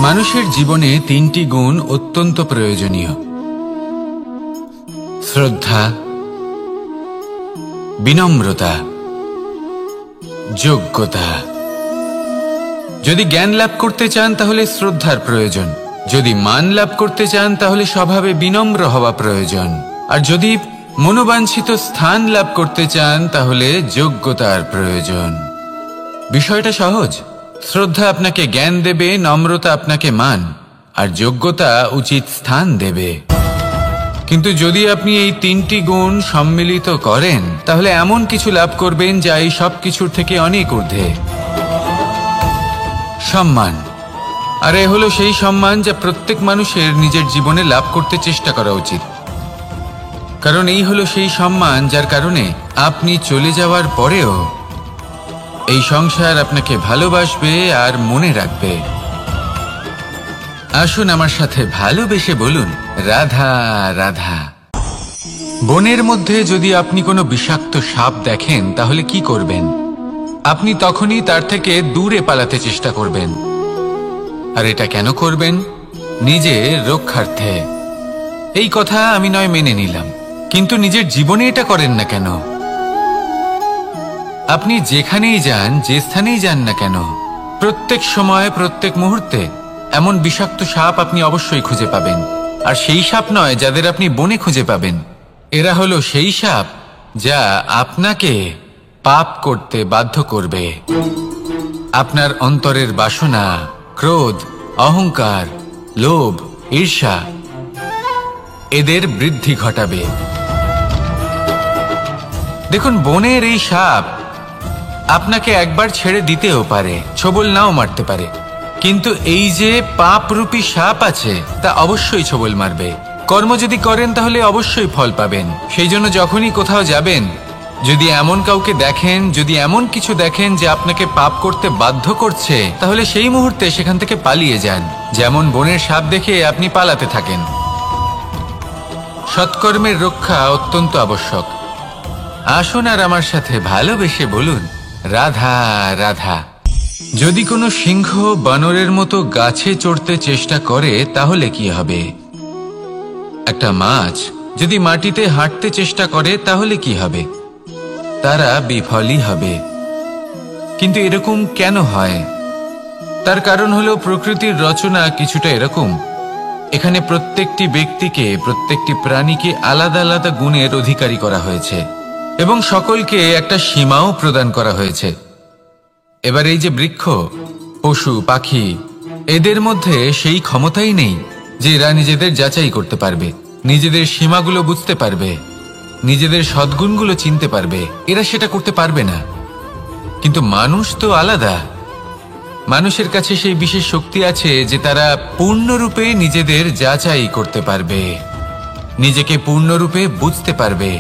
মানুষের জীবনে তিনটি গুণ অত্যন্ত প্রয়োজনীয়: শ্রদ্ধা, বিনম্রতা, যোগ্যতা। যদি জ্ঞান লাভ করতে চান তাহলে শ্রদ্ধার প্রয়োজন, যদি মান লাভ করতে চান তাহলে স্বভাবে বিনম্র হওয়া প্রয়োজন, আর যদি মনোবাঞ্ছিত স্থান লাভ করতে চান তাহলে যোগ্যতার প্রয়োজন। বিষয়টা সহজ। শ্রদ্ধা আপনাকে জ্ঞান দেবে, নম্রতা আপনাকে মান, আর যোগ্যতা উচিত স্থান দেবে। কিন্তু যদি আপনি এই তিনটি গুণ সম্মিলিত করেন তাহলে এমন কিছু লাভ করবেন যা এই সব কিছুর থেকে অনেক ঊর্ধ্বে: সম্মান। আর এ হলো সেই সম্মান যা প্রত্যেক মানুষের নিজের জীবনে লাভ করতে চেষ্টা করা উচিত। কারণ এই হলো সেই সম্মান যার কারণে আপনি চলে যাওয়ার পরেও এই সংসার আপনাকে ভালোবাসবে আর মনে রাখবে। আসুন আমার সাথে ভালোবেসে বলুন, রাধা রাধা। বনের মধ্যে যদি আপনি কোনো বিষাক্ত সাপ দেখেন তাহলে কি করবেন? আপনি তখনই তার থেকে দূরে পালাতে চেষ্টা করবেন। আর এটা কেন করবেন? নিজের রক্ষার্থে। এই কথা আমি নয় মেনে নিলাম, কিন্তু নিজের জীবনে এটা করেন না কেন? আপনি যেখানেই যান, যে স্থানেই যান না কেন, প্রত্যেক সময় প্রত্যেক মুহূর্তে এমন বিষাক্ত সাপ আপনি অবশ্যই খুঁজে পাবেন। আর সেই সাপ নয় যাদের আপনি বনে খুঁজে পাবেন, এরা হলো সেই সাপ যা আপনাকে পাপ করতে বাধ্য করবে। আপনার অন্তরের বাসনা, ক্রোধ, অহংকার, লোভ, ঈর্ষা এদের বৃদ্ধি ঘটাবে। দেখুন, বনের এই সাপ আপনাকে একবার ছেড়ে দিতেও পারে, ছোবল নাও মারতে পারে, কিন্তু এই যে পাপরূপী সাপ আছে তা অবশ্যই ছোবল মারবে। কর্ম যদি করেন তাহলে অবশ্যই ফল পাবেন। সেই জন্য যখনই কোথাও যাবেন, যদি এমন কাউকে দেখেন, যদি এমন কিছু দেখেন যে আপনাকে পাপ করতে বাধ্য করছে, তাহলে সেই মুহূর্তে সেখান থেকে পালিয়ে যান। যেমন বনের সাপ দেখে আপনি পালাতে থাকেন। সৎকর্মের রক্ষা অত্যন্ত আবশ্যক। আসুন আর আমার সাথে ভালোবেসে বলুন, রাধা রাধা। যদি কোনো সিংহ বানরের মতো গাছে চড়তে চেষ্টা করে তাহলে কি হবে? একটা মাছ যদি মাটিতে হাঁটতে চেষ্টা করে তাহলে কি হবে? তারা বিফলই হবে। কিন্তু এরকম কেন হয়? তার কারণ হলো প্রকৃতির রচনা কিছুটা এরকম। এখানে প্রত্যেকটি ব্যক্তিকে, প্রত্যেকটি প্রাণীকে আলাদা আলাদা গুণের অধিকারী করা হয়েছে এবং সকলকে একটা সীমাও প্রদান করা হয়েছে। এবার এই যে বৃক্ষ, পশু, পাখি, এদের মধ্যে সেই ক্ষমতাই নেই যে এরা নিজেদের যাচাই করতে পারবে, নিজেদের সীমাগুলো বুঝতে পারবে, নিজেদের সদ্গুণগুলো চিনতে পারবে। এরা সেটা করতে পারবে না। কিন্তু মানুষ তো আলাদা। মানুষের কাছে সেই বিশেষ শক্তি আছে যে তারা পূর্ণরূপে নিজেদের যাচাই করতে পারবে, নিজেকে পূর্ণরূপে বুঝতে পারবে,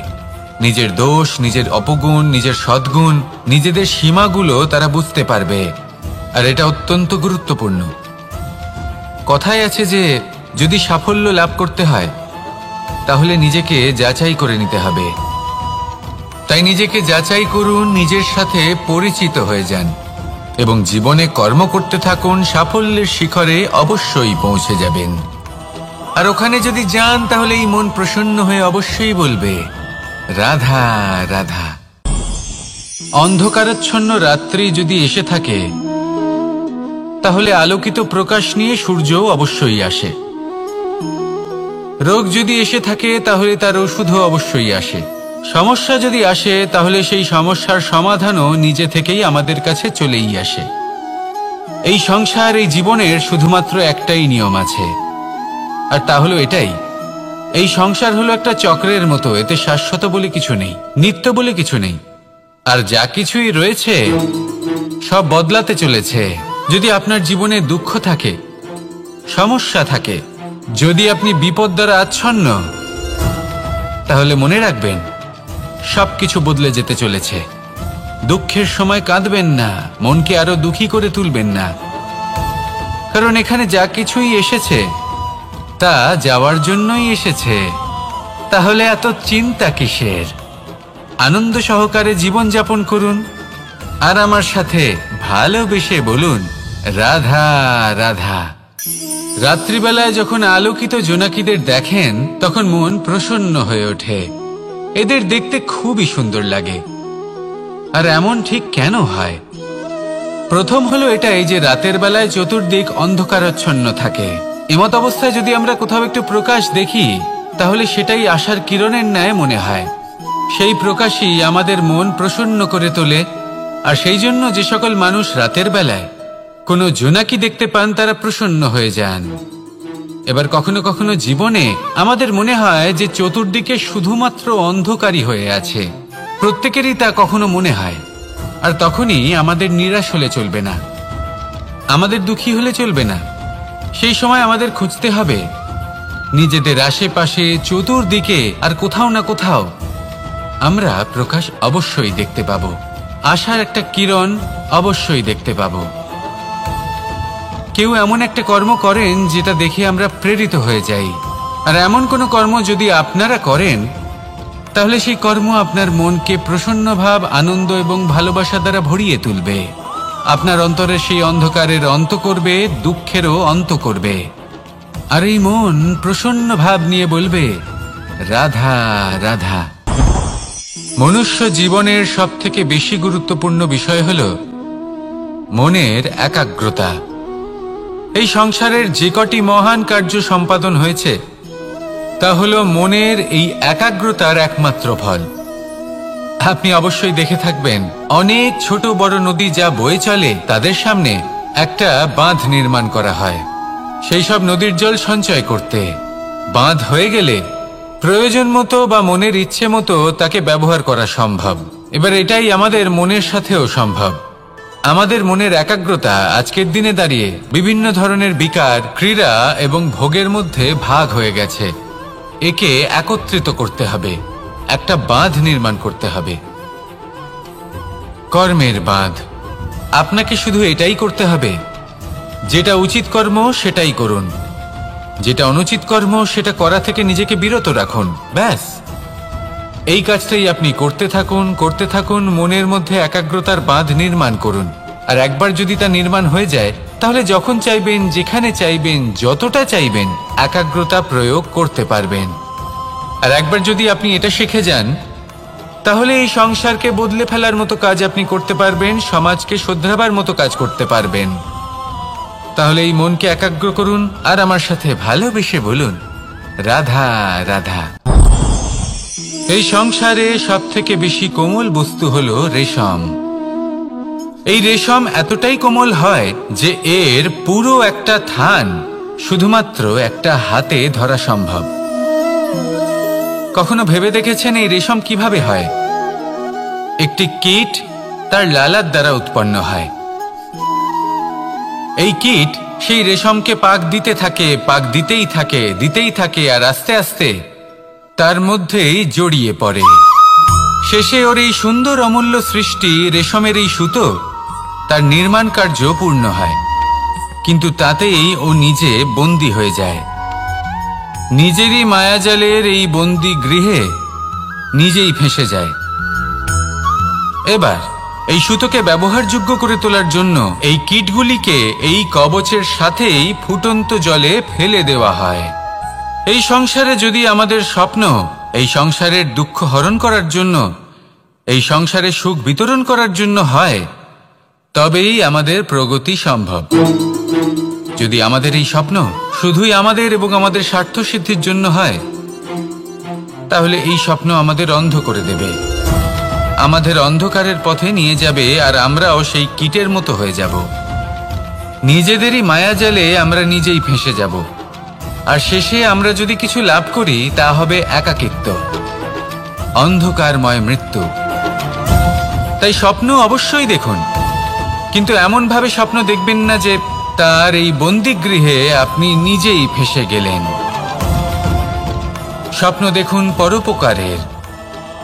নিজের দোষ, নিজের অপগুণ, নিজের সদ্গুণ, নিজেদের সীমাগুলো তারা বুঝতে পারবে। আর এটা অত্যন্ত গুরুত্বপূর্ণ। কথায় আছে যে যদি সাফল্য লাভ করতে হয় তাহলে নিজেকে যাচাই করে নিতে হবে। তাই নিজেকে যাচাই করুন, নিজের সাথে পরিচিত হয়ে যান এবং জীবনে কর্ম করতে থাকুন। সাফল্যের শিখরে অবশ্যই পৌঁছে যাবেন। আর ওখানে যদি যান তাহলে এই মন প্রসন্ন হয়ে অবশ্যই বলবে, রাধা রাধা। অন্ধকারাচ্ছন্ন রাত্রি যদি এসে থাকে তাহলে আলোকিত প্রকাশ নিয়ে সূর্যও অবশ্যই আসে। রোগ যদি এসে থাকে তাহলে তার ওষুধও অবশ্যই আসে। সমস্যা যদি আসে তাহলে সেই সমস্যার সমাধানও নিজে থেকেই আমাদের কাছে চলেই আসে। এই সংসার, এই জীবনের শুধুমাত্র একটাই নিয়ম আছে, আর তা হলো এটাই: এই সংসার হলো একটা চক্রের মতো। এতে শাশ্বত বলে কিছু নেই, নিত্য বলে কিছু নেই। আর যা কিছুই রয়েছে সব বদলাতে চলেছে। যদি আপনার জীবনে দুঃখ থাকে, সমস্যা থাকে, যদি আপনি বিপদ দ্বারা আচ্ছন্ন, তাহলে মনে রাখবেন সবকিছু বদলে যেতে চলেছে। দুঃখের সময় কাঁদবেন না, মনকে আরো দুঃখী করে তুলবেন না, কারণ এখানে যা কিছুই এসেছে তা যাওয়ার জন্যই এসেছে। তাহলে এত চিন্তা কিসের? আনন্দ সহকারে জীবন যাপন করুন আর আমার সাথে ভালোবেসে বলুন, রাধা রাধা। রাত্রিবেলায় যখন আলোকিত জোনাকিদের দেখেন তখন মন প্রসন্ন হয়ে ওঠে। এদের দেখতে খুবই সুন্দর লাগে। আর এমন ঠিক কেন হয়? প্রথম হলো এটাই যে রাতের বেলায় চতুর্দিক অন্ধকারাচ্ছন্ন থাকে। এমত অবস্থায় যদি আমরা কোথাও একটু প্রকাশ দেখি তাহলে সেটাই আশার কিরণের ন্যায় মনে হয়। সেই প্রকাশই আমাদের মন প্রসন্ন করে তোলে। আর সেই জন্য যে সকল মানুষ রাতের বেলায় কোনো জোনাকি দেখতে পান তারা প্রসন্ন হয়ে যান। এবার কখনো কখনো জীবনে আমাদের মনে হয় যে চতুর্দিকে শুধুমাত্র অন্ধকারই হয়ে আছে। প্রত্যেকেরই তা কখনো মনে হয়। আর তখনই আমাদের নিরাশ হলে চলবে না, আমাদের দুঃখী হলে চলবে না। সেই সময় আমাদের খুঁজতে হবে নিজেদের আশেপাশে চতুর্দিকে আর কোথাও না কোথাও আমরা প্রকাশ অবশ্যই দেখতে পাব, আশার একটা কিরণ অবশ্যই দেখতে পাব। কেউ এমন একটা কর্ম করেন যেটা দেখে আমরা প্রেরিত হয়ে যাই। আর এমন কোনো কর্ম যদি আপনারা করেন তাহলে সেই কর্ম আপনার মনকে প্রসন্ন ভাব, আনন্দ এবং ভালোবাসা দ্বারা ভরিয়ে তুলবে। আপনার অন্তরের সেই অন্ধকারের অন্ত করবে, দুঃখেরও অন্ত করবে। আর এই মন প্রসন্ন ভাব নিয়ে বলবে, রাধা রাধা। মনুষ্য জীবনের সবথেকে বেশি গুরুত্বপূর্ণ বিষয় হল মনের একাগ্রতা। এই সংসারের যে কটি মহান কার্য সম্পাদন হয়েছে তা হল মনের এই একাগ্রতার একমাত্র ফল। আপনি অবশ্যই দেখে থাকবেন অনেক ছোট বড় নদী যা বয়ে চলে তাদের সামনে একটা বাঁধ নির্মাণ করা হয় সেই সব নদীর জল সঞ্চয় করতে। বাঁধ হয়ে গেলে প্রয়োজন মতো বা মনের ইচ্ছে মতো তাকে ব্যবহার করা সম্ভব। এবার এটাই আমাদের মনের সাথেও সম্ভব। আমাদের মনের একাগ্রতা আজকের দিনে দাঁড়িয়ে বিভিন্ন ধরনের বিকার, ক্রীড়া এবং ভোগের মধ্যে ভাগ হয়ে গেছে। একে একত্রিত করতে হবে, একটা বাঁধ নির্মাণ করতে হবে, কর্মের বাঁধ। আপনাকে শুধু এটাই করতে হবে, যেটা উচিত কর্ম সেটাই করুন, যেটা অনুচিত কর্ম সেটা করা থেকে নিজেকে বিরত রাখুন। ব্যাস, এই কাজটাই আপনি করতে থাকুন, করতে থাকুন। মনের মধ্যে একাগ্রতার বাঁধ নির্মাণ করুন। আর একবার যদি তা নির্মাণ হয়ে যায় তাহলে যখন চাইবেন, যেখানে চাইবেন, যতটা চাইবেন একাগ্রতা প্রয়োগ করতে পারবেন। আর একবার যদি আপনি এটা শিখে যান তাহলে এই সংসারকে বদলে ফেলার মতো কাজ আপনি করতে পারবেন, সমাজকে শোধরাবার মতো কাজ করতে পারবেন। তাহলে এই মনকে একাগ্র করুন আর আমার সাথে ভালোবেসে বলুন, রাধা রাধা। এই সংসারে সবথেকে বেশি কোমল বস্তু হলো রেশম। এই রেশম এতটাই কোমল হয় যে এর পুরো একটা থান শুধুমাত্র একটা হাতে ধরা সম্ভব। কখনো ভেবে দেখেছেন এই রেশম কিভাবে হয়? একটি কীট তার লালার দ্বারা উৎপন্ন হয়। এই কীট সেই রেশমকে পাক দিতে থাকে, পাক দিতেই থাকে, দিতেই থাকে, আর আস্তে আস্তে তার মধ্যেই জড়িয়ে পড়ে। শেষে ওর এই সুন্দর অমূল্য সৃষ্টি রেশমের এই সুতো তার নির্মাণ কার্য পূর্ণ হয়। কিন্তু তাতেই ও নিজে বন্দী হয়ে যায়। নিজেরই মায়াজালের এই বন্দী গৃহে নিজেই ফেঁসে যায়। এবার এই সুতোকে ব্যবহারযোগ্য করে তোলার জন্য এই কীটগুলিকে এই কবচের সাথেই ফুটন্ত জলে ফেলে দেওয়া হয়। এই সংসারে যদি আমাদের স্বপ্ন এই সংসারের দুঃখ হরণ করার জন্য, এই সংসারে সুখ বিতরণ করার জন্য হয়, তবেই আমাদের প্রগতি সম্ভব। যদি আমাদের এই স্বপ্ন শুধুই আমাদের এবং আমাদের স্বার্থ সিদ্ধির জন্য হয় তাহলে এই স্বপ্ন আমাদের অন্ধ করে দেবে, আমাদের অন্ধকারের পথে নিয়ে যাবে, আর আমরাও সেই কীটের মতো হয়ে যাব। নিজেদেরই মায়াজালে আমরা নিজেই ফেঁসে যাব। আর শেষে আমরা যদি কিছু লাভ করি তা হবে একাকিত্ব, অন্ধকারময় মৃত্যু। তাই স্বপ্ন অবশ্যই দেখুন, কিন্তু এমন ভাবে স্বপ্ন দেখবেন না যে তার এই বন্দিগৃহে আপনি নিজেই ফেঁসে গেলেন। স্বপ্ন দেখুন পরোপকারের,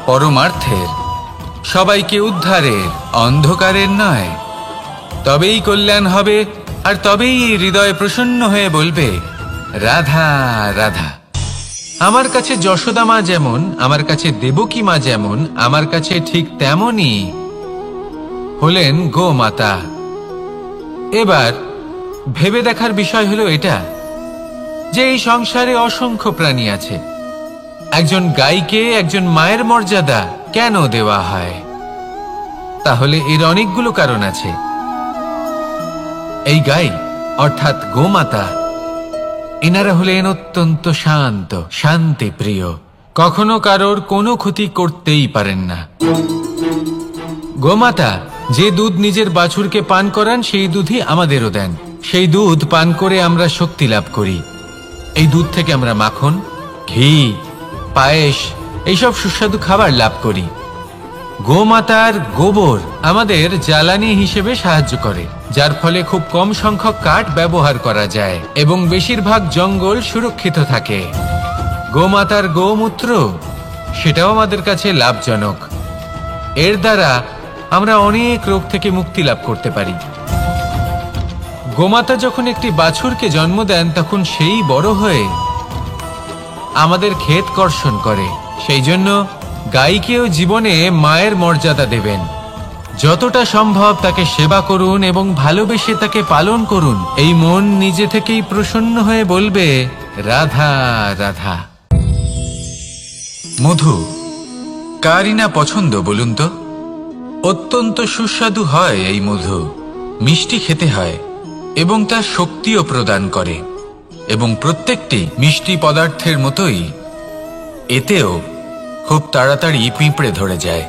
পরমার্থের, সবাইকে উদ্ধারের, অন্ধকারের নয়। তবেই কল্যাণ হবে, আর তবেই এই হৃদয় প্রসন্ন হয়ে বলবে, রাধা রাধা। আমার কাছে যশোদা মা যেমন, আমার কাছে দেবকী মা যেমন, আমার কাছে ঠিক তেমনই হলেন গোমাতা। এবার ভেবে দেখার বিষয় হলো এটা যে এই সংসারে অসংখ্য প্রাণী আছে, একজন গাইকে একজন মায়ের মর্যাদা কেন দেওয়া হয়? তাহলে এর অনেকগুলো কারণ আছে। এই গাই অর্থাৎ গোমাতা, এনারা হলেন অত্যন্ত শান্ত, শান্তিপ্রিয়, কখনো কারোর কোনো ক্ষতি করতেই পারেন না। গোমাতা যে দুধ নিজের বাছুরকে পান করান সেই দুধই আমাদেরও দেন। সেই দুধ পান করে আমরা শক্তি লাভ করি। এই দুধ থেকে আমরা মাখন, ঘি, পায়েস এইসব সুস্বাদু খাবার লাভ করি। গোমাতার গোবর আমাদের জ্বালানি হিসেবে সাহায্য করে, যার ফলে খুব কম সংখ্যক কাঠ ব্যবহার করা যায় এবং বেশিরভাগ জঙ্গল সুরক্ষিত থাকে। গোমাতার গোমূত্র সেটাও আমাদের কাছে লাভজনক। এর দ্বারা আমরা অনেক রোগ থেকে মুক্তি লাভ করতে পারি। গোমাতা যখন একটি বাছুরকে জন্ম দেন তখন সেই বড় হয়ে আমাদের ক্ষেত কর্ষণ করে। সেই জন্য গাইকেও জীবনে মায়ের মর্যাদা দেবেন। যতটা সম্ভব তাকে সেবা করুন এবং ভালোবেসে তাকে পালন করুন। এই মন নিজে থেকেই প্রসন্ন হয়ে বলবে, রাধা রাধা। মধু কারই না পছন্দ বলুন তো? অত্যন্ত সুস্বাদু হয় এই মধু, মিষ্টি খেতে হয় এবং তা শক্তিও প্রদান করে। এবং প্রত্যেকটি মিষ্টি পদার্থের মতোই এতেও খুব তাড়াতাড়ি পিঁপড়ে ধরে যায়।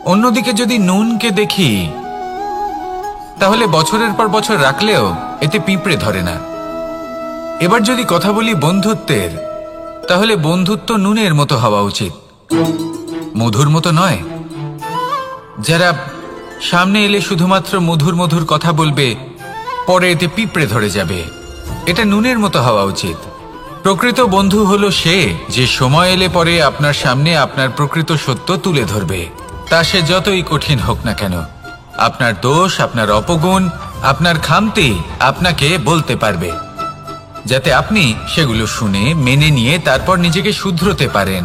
অন্যদিকে যদি নুনকে দেখি, তাহলে বছরের পর বছর রাখলেও এতে পিঁপড়ে ধরে না। এবার যদি কথা বলি বন্ধুত্বের, তাহলে বন্ধুত্ব নুনের মতো হওয়া উচিত, মধুর মতো নয়। যারা সামনে এলে শুধুমাত্র মধুর মধুর কথা বলবে, পরে এতে পিঁপড়ে ধরে যাবে, এটা নুনের মতো হওয়া উচিত। প্রকৃত বন্ধু হলো সে যে সময় এলে পরে আপনার সামনে আপনার প্রকৃত সত্য তুলে ধরবে, তা সে যতই কঠিন হোক না কেন। আপনার দোষ, আপনার অপগুণ, আপনার খামতি আপনাকে বলতে পারবে, যাতে আপনি সেগুলো শুনে মেনে নিয়ে তারপর নিজেকে শুধরোতে পারেন।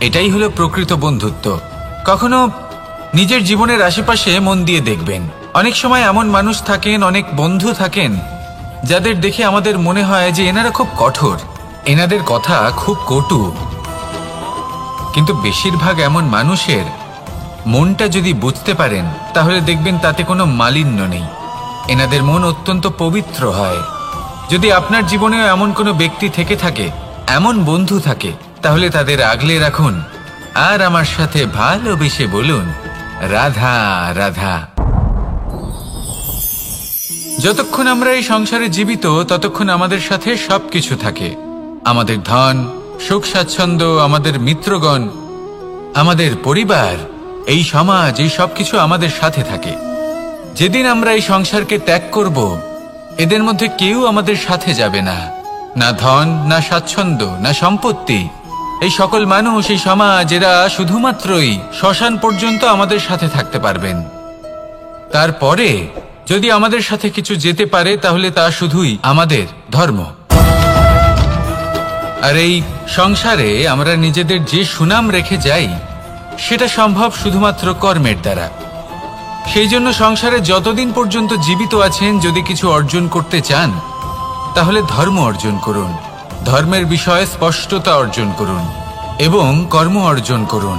এটাই হলো প্রকৃত বন্ধুত্ব। কখনো নিজের জীবনের আশেপাশে মন দিয়ে দেখবেন, অনেক সময় এমন মানুষ থাকেন, অনেক বন্ধু থাকেন, যাদের দেখে আমাদের মনে হয় যে এনারা খুব কঠোর, এনাদের কথা খুব কটু। কিন্তু বেশিরভাগ এমন মানুষের মনটা যদি বুঝতে পারেন, তাহলে দেখবেন তাতে কোনো মালিন্য নেই। এনাদের মন অত্যন্ত পবিত্র হয়। যদি আপনার জীবনেও এমন কোনো ব্যক্তি থেকে থাকে, এমন বন্ধু থাকে, তাহলে তাদের আগলে রাখুন আর আমার সাথে ভালোবেসে বলুন, রাধা রাধা। যতক্ষণ আমরা এই সংসারে জীবিত, ততক্ষণ আমাদের সাথে সবকিছু থাকে। আমাদের ধন, সুখ স্বাচ্ছন্দ্য, আমাদের মিত্রগণ, আমাদের পরিবার, এই সমাজ, এই সবকিছু আমাদের সাথে থাকে। যেদিন আমরা এই সংসারকে ত্যাগ করব, এদের মধ্যে কেউ আমাদের সাথে যাবে না। না ধন, না স্বাচ্ছন্দ্য, না সম্পত্তি। এই সকল মানুষ, এই সমাজ, এরা শুধুমাত্রই শ্মশান পর্যন্ত আমাদের সাথে থাকতে পারবেন। তারপরে যদি আমাদের সাথে কিছু যেতে পারে, তাহলে তা শুধুই আমাদের ধর্ম। আর এই সংসারে আমরা নিজেদের যে সুনাম রেখে যাই, সেটা সম্ভব শুধুমাত্র কর্মের দ্বারা। সেই জন্য সংসারে যতদিন পর্যন্ত জীবিত আছেন, যদি কিছু অর্জন করতে চান, তাহলে ধর্ম অর্জন করুন, ধর্মের বিষয়ে স্পষ্টতা অর্জন করুন এবং কর্ম অর্জন করুন।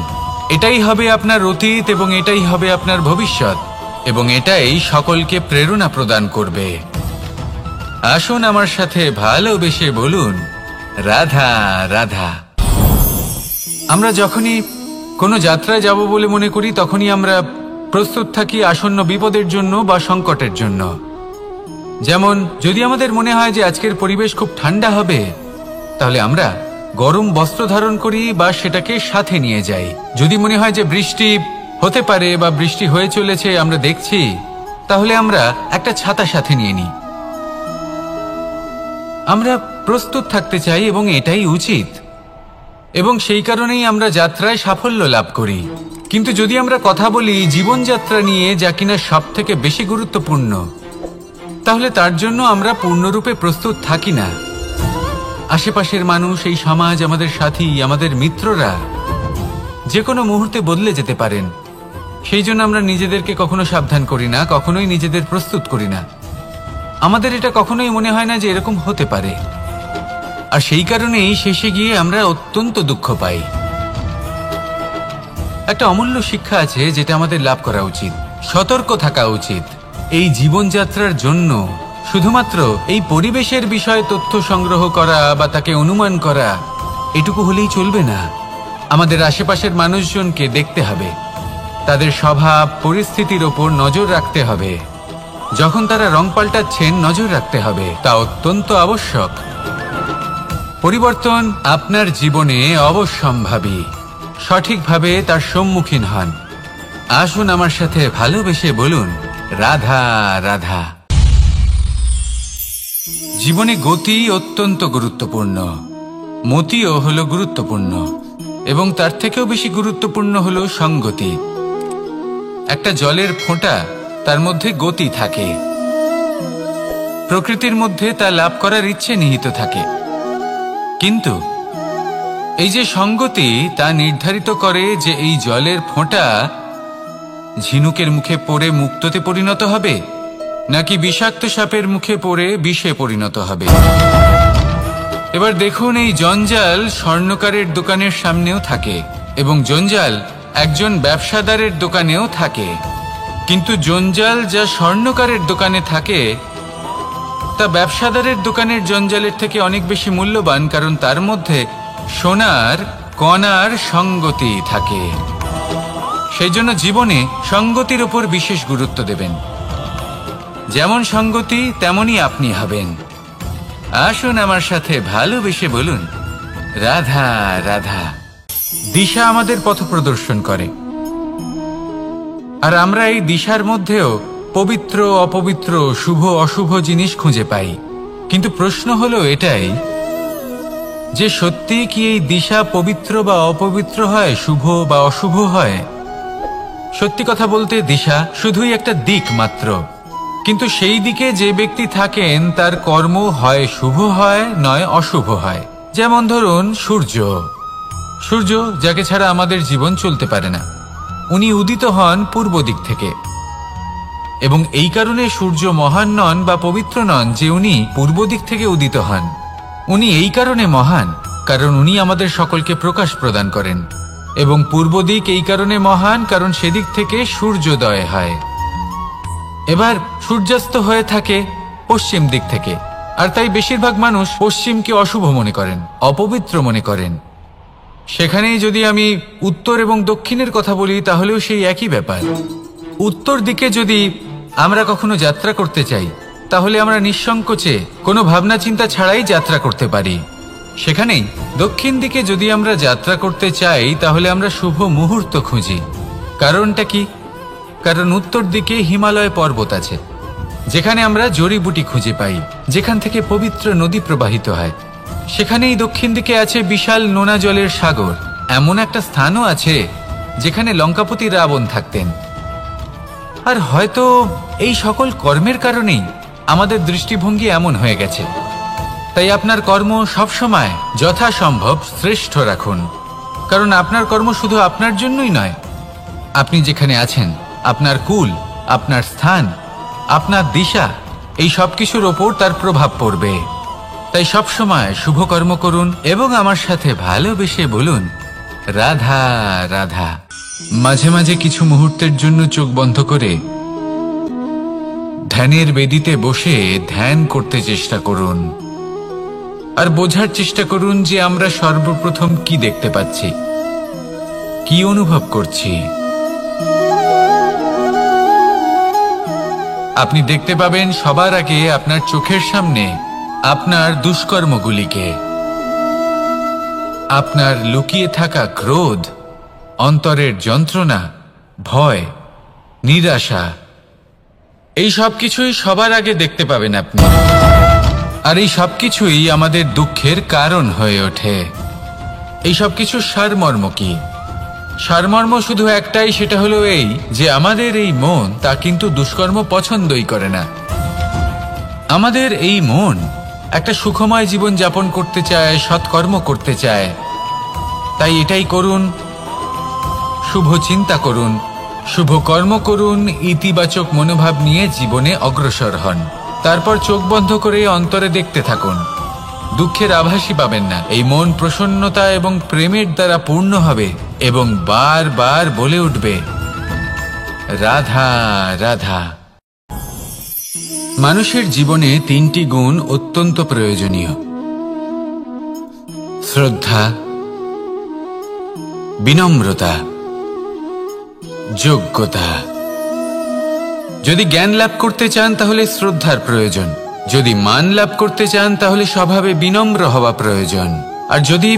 এটাই হবে আপনার অতীত এবং এটাই হবে আপনার ভবিষ্যৎ, এবং এটাই সকলকে প্রেরণা প্রদান করবে। আসুন আমার সাথে ভালোবেসে বলুন, রাধা রাধা। আমরা যখনই কোনো যাত্রায় যাব বলে মনে করি, তখনই আমরা প্রস্তুত থাকি আসন্ন বিপদের জন্য বা সংকটের জন্য। যেমন যদি আমাদের মনে হয় যে আজকের পরিবেশ খুব ঠান্ডা হবে, তাহলে আমরা গরম বস্ত্র ধারণ করি বা সেটাকে সাথে নিয়ে যাই। যদি মনে হয় যে বৃষ্টি হতে পারে বা বৃষ্টি হয়ে চলেছে, আমরা দেখছি, তাহলে আমরা একটা ছাতা সাথে নিয়ে নিই। আমরা প্রস্তুত থাকতে চাই এবং এটাই উচিত, এবং সেই কারণেই আমরা যাত্রায় সাফল্য লাভ করি। কিন্তু যদি আমরা কথা বলি জীবনযাত্রা নিয়ে, যা কিনা সব থেকে বেশি গুরুত্বপূর্ণ, তাহলে তার জন্য আমরা পূর্ণরূপে প্রস্তুত থাকি না। আশেপাশের মানুষ, এই সমাজ, আমাদের সাথী, আমাদের মিত্ররা যে কোনো মুহূর্তে বদলে যেতে পারেন। সেই জন্য আমরা নিজেদেরকে কখনো সাবধান করি না, কখনোই নিজেদের প্রস্তুত করি না। আমাদের এটা কখনোই মনে হয় না যে এরকম হতে পারে, আর সেই কারণেই শেষে গিয়ে আমরা অত্যন্ত দুঃখ পাই। একটা অমূল্য শিক্ষা আছে যেটা আমাদের লাভ করা উচিত, সতর্ক থাকা উচিত। এই জীবনযাত্রার জন্য শুধুমাত্র এই পরিবেশের বিষয়ে তথ্য সংগ্রহ করা বা তাকে অনুমান করা এটুকু হলেই চলবে না। আমাদের আশেপাশের মানুষজনকে দেখতে হবে, তাদের স্বভাব পরিস্থিতির ওপর নজর রাখতে হবে। যখন তারা রং পাল্টাচ্ছেন নজর রাখতে হবে, তা অত্যন্ত আবশ্যক। পরিবর্তন আপনার জীবনে অবশ্যম্ভাবী, সঠিকভাবে তার সম্মুখীন হন। আসুন আমার সাথে ভালোবেসে বলুন, রাধা রাধা। জীবনে গতি অত্যন্ত গুরুত্বপূর্ণ, মতিও হলো গুরুত্বপূর্ণ, এবং তার থেকেও বেশি গুরুত্বপূর্ণ হলো সঙ্গতি। একটা জলের ফোঁটা, তার মধ্যে গতি থাকে, প্রকৃতির মধ্যে তা লাভ করার ইচ্ছে নিহিত থাকে। কিন্তু এই যে সঙ্গতি, তা নির্ধারিত করে যে এই জলের ফোঁটা ঝিনুকের মুখে পড়ে মুক্তোতে পরিণত হবে, নাকি বিষাক্ত সাপের মুখে পড়ে বিষে পরিণত হবে। এবার দেখুন, এই জঞ্জাল স্বর্ণকারের দোকানের সামনেও থাকে, এবং জঞ্জাল একজন ব্যবসাদারের দোকানেও থাকে। কিন্তু জঞ্জাল যা স্বর্ণকারের দোকানে থাকে তা ব্যবসাদারের দোকানের জঞ্জালের থেকে অনেক বেশি মূল্যবান, কারণ তার মধ্যে সোনার কণার সঙ্গতি থাকে। সেই জন্য জীবনে সঙ্গতির উপর বিশেষ গুরুত্ব দেবেন। যেমন সঙ্গতি তেমনই আপনি হবেন। আসুন আমার সাথে ভালোবেসে বলুন, রাধা রাধা। দিশা আমাদের পথ প্রদর্শন করে, আর আমরা এই দিশার মধ্যেও পবিত্র অপবিত্র, শুভ অশুভ জিনিস খুঁজে পাই। কিন্তু প্রশ্ন হলো এটাই যে সত্যি কি এই দিশা পবিত্র বা অপবিত্র হয়, শুভ বা অশুভ হয়? সত্যি কথা বলতে দিশা শুধুই একটা দিক মাত্র, কিন্তু সেই দিকে যে ব্যক্তি থাকেন তার কর্ম হয় শুভ হয়, নয় অশুভ হয়। যেমন ধরুন সূর্য, সূর্য যাকে ছাড়া আমাদের জীবন চলতে পারে না, উনি উদিত হন পূর্ব দিক থেকে, এবং এই কারণে সূর্য মহান নন বা পবিত্র নন যে উনি পূর্ব দিক থেকে উদিত হন। উনি এই কারণে মহান কারণ উনি আমাদের সকলকে প্রকাশ প্রদান করেন, এবং পূর্ব দিক এই কারণে মহান কারণ সেদিক থেকে সূর্যোদয় হয়। এবার সূর্যাস্ত হয়ে থাকে পশ্চিম দিক থেকে, আর তাই বেশিরভাগ মানুষ পশ্চিমকে অশুভ মনে করেন, অপবিত্র মনে করেন। সেখানেই যদি আমি উত্তর এবং দক্ষিণের কথা বলি, তাহলেও সেই একই ব্যাপার। উত্তর দিকে যদি আমরা কখনো যাত্রা করতে চাই, তাহলে আমরা নিঃসংকোচে কোনো ভাবনা চিন্তা ছাড়াই যাত্রা করতে পারি। সেখানেই দক্ষিণ দিকে যদি আমরা যাত্রা করতে চাই, তাহলে আমরা শুভ মুহূর্ত খুঁজি। কারণটা কি? কারণ উত্তর দিকে হিমালয় পর্বত আছে, যেখানে আমরা জড়িবুটি খুঁজে পাই, যেখান থেকে পবিত্র নদী প্রবাহিত হয়। সেখানেই দক্ষিণ দিকে আছে বিশাল নোনা জলের সাগর। এমন একটা স্থানও আছে যেখানে লঙ্কাপতি রাবণ থাকতেন। আর হয়তো এই সকল কর্মের কারণেই আমাদের দৃষ্টিভঙ্গি এমন হয়ে গেছে। তাই আপনার কর্ম সবসময় যথাসম্ভব শ্রেষ্ঠ রাখুন, কারণ আপনার কর্ম শুধু আপনার জন্যই নয়। আপনি যেখানে আছেন, আপনার কুল, আপনার স্থান, আপনার দিশা, এই সব কিছুর ওপর তার প্রভাব পড়বে। তাই সবসময় শুভ কর্ম করুন এবং আমার সাথে ভালোবেসে বলুন, রাধা রাধা। মাঝে মাঝে কিছু মুহূর্তের জন্য চোখ বন্ধ করে ধ্যানের বেদিতে বসে ধ্যান করতে চেষ্টা করুন, আর বোঝার চেষ্টা করুন যে আমরা সর্বপ্রথম কি দেখতে পাচ্ছি, কি অনুভব করছি। আপনি দেখতে পাবেন সবার আগে আপনার চোখের সামনে আপনার দুষ্কর্মগুলিকে, আপনার লুকিয়ে থাকা ক্রোধ, অন্তরের যন্ত্রণা, ভয়, নিরাশা, এই সব কিছুই সবার আগে দেখতে পাবেন আপনি। আর এই সব কিছুই আমাদের দুঃখের কারণ হয়ে ওঠে। এই সব কিছুর সারমর্ম কি? সারমর্ম শুধু একটাই, সেটা হলো এই যে আমাদের এই মন তা কিন্তু দুষ্কর্ম পছন্দই করে না। আমাদের এই মন একটা সুখময় জীবন যাপন করতে চায়, সৎকর্ম করতে চায়। তাই এটাই করুন, শুভ চিন্তা করুন, শুভ কর্ম করুন, ইতিবাচক মনোভাব নিয়ে জীবনে অগ্রসর হন। তারপর চোখ বন্ধ করে অন্তরে দেখতে থাকুন। দুঃখের আভাসই পাবেন না। এই মন প্রসন্নতা এবং প্রেমের দ্বারা পূর্ণ হবে এবং বারবার বলে উঠবে, রাধা রাধা। মানুষের জীবনে 3টি গুণ অত্যন্ত প্রয়োজনীয়: শ্রদ্ধা, বিনম্রতা, যোগ্যতা। যদি জ্ঞান লাভ করতে চান তাহলে শ্রদ্ধার প্রয়োজন, যদি মান লাভ করতে চান তাহলে স্বভাবে বিনম্র হওয়া প্রয়োজন, আর যদি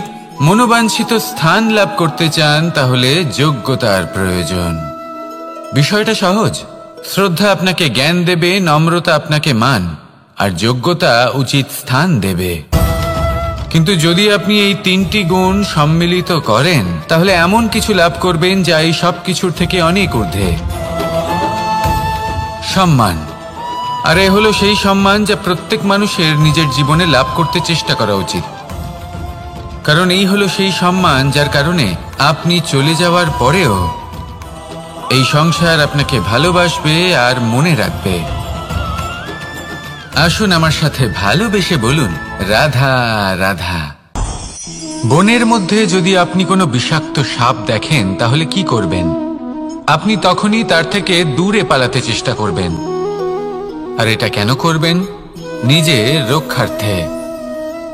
মনোবাঞ্ছিত স্থান লাভ করতে চান তাহলে যোগ্যতার প্রয়োজন। বিষয়টা সহজ। শ্রদ্ধা আপনাকে জ্ঞান দেবে, নম্রতা আপনাকে মান, আর যোগ্যতা উচিত স্থান দেবে। কিন্তু যদি আপনি এই 3টি গুণ সম্মিলিত করেন তাহলে এমন কিছু লাভ করবেন যা এই সব কিছুর থেকে অনেক ঊর্ধ্বে। সম্মান। আর এ হলো সেই সম্মান যা প্রত্যেক মানুষের নিজের জীবনে লাভ করতে চেষ্টা করা উচিত। কারণ এই হলো সেই সম্মান যার কারণে আপনি চলে যাওয়ার পরেও এই সংসার আপনাকে ভালোবাসবে আর মনে রাখবে। আসুন আমার সাথে ভালোবেসে বলুন, রাধা রাধা। বনের মধ্যে যদি আপনি কোনো বিষাক্ত সাপ দেখেন তাহলে কি করবেন? আপনি তখনই তার থেকে দূরে পালাতে চেষ্টা করবেন। আর এটা কেন করবেন? নিজের রক্ষার্থে।